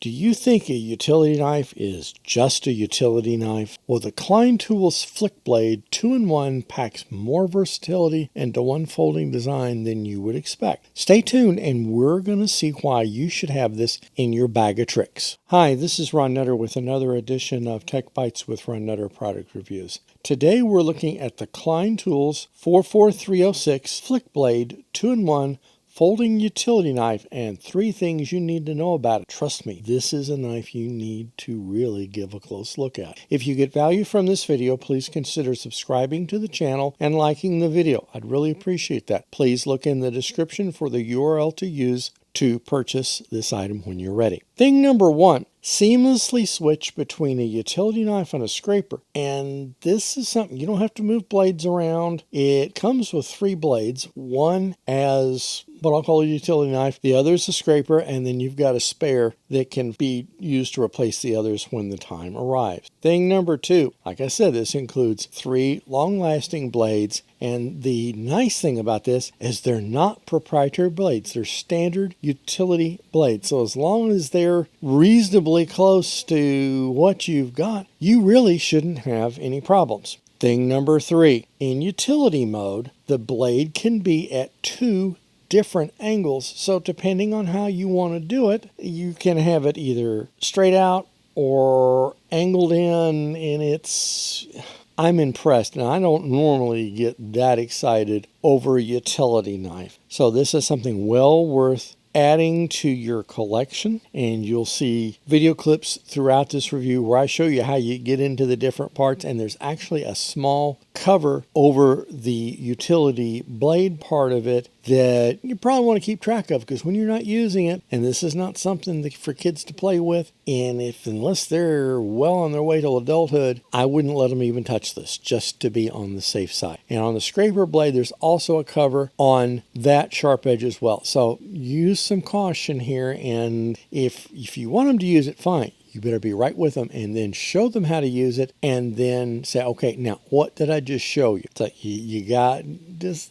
Do you think a utility knife is just a utility knife? Well, the Klein Tools FLICKBLADE 2-in-1 packs more versatility into one folding design than you would expect. Stay tuned and we're going to see why you should have this in your bag of tricks. Hi, this is Ron Nutter with another edition of TechBytes with Ron Nutter product reviews. Today we're looking at the Klein Tools 44306 FLICKBLADE 2-in-1 folding utility knife and 3 things you need to know about it. Trust me, this is a knife you need to really give a close look at. If you get value from this video, please consider subscribing to the channel and liking the video. I'd really appreciate that. Please look in the description for the URL to use to purchase this item when you're ready. Thing number 1, seamlessly switch between a utility knife and a scraper. And this is something you don't have to move blades around. It comes with 3 blades, one as what I'll call a utility knife, the other is a scraper, and then you've got a spare that can be used to replace the others when the time arrives. Thing number 2, like I said, this includes 3 long-lasting blades, and the nice thing about this is they're not proprietary blades. They're standard utility blades. So as long as they're reasonably close to what you've got, you really shouldn't have any problems. Thing number 3, in utility mode, the blade can be at 2 different angles. So depending on how you want to do it, you can have it either straight out or angled in, and I'm impressed. Now, I don't normally get that excited over a utility knife. So this is something well worth adding to your collection, and you'll see video clips throughout this review where I show you how you get into the different parts, and there's actually a small cover over the utility blade part of it that you probably want to keep track of, because when you're not using it, and this is not something for kids to play with, and unless they're well on their way to adulthood, I wouldn't let them even touch this, just to be on the safe side. And on the scraper blade, there's also a cover on that sharp edge as well. So use some caution here, and if you want them to use it, fine. You better be right with them and then show them how to use it, and then say, okay, now what did I just show you? It's like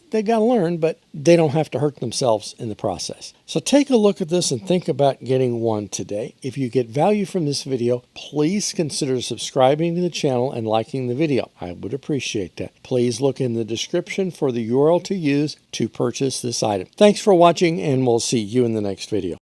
they got to learn, but they don't have to hurt themselves in the process. So take a look at this and think about getting one today. If you get value from this video, please consider subscribing to the channel and liking the video. I would appreciate that. Please look in the description for the URL to use to purchase this item. Thanks for watching, and we'll see you in the next video.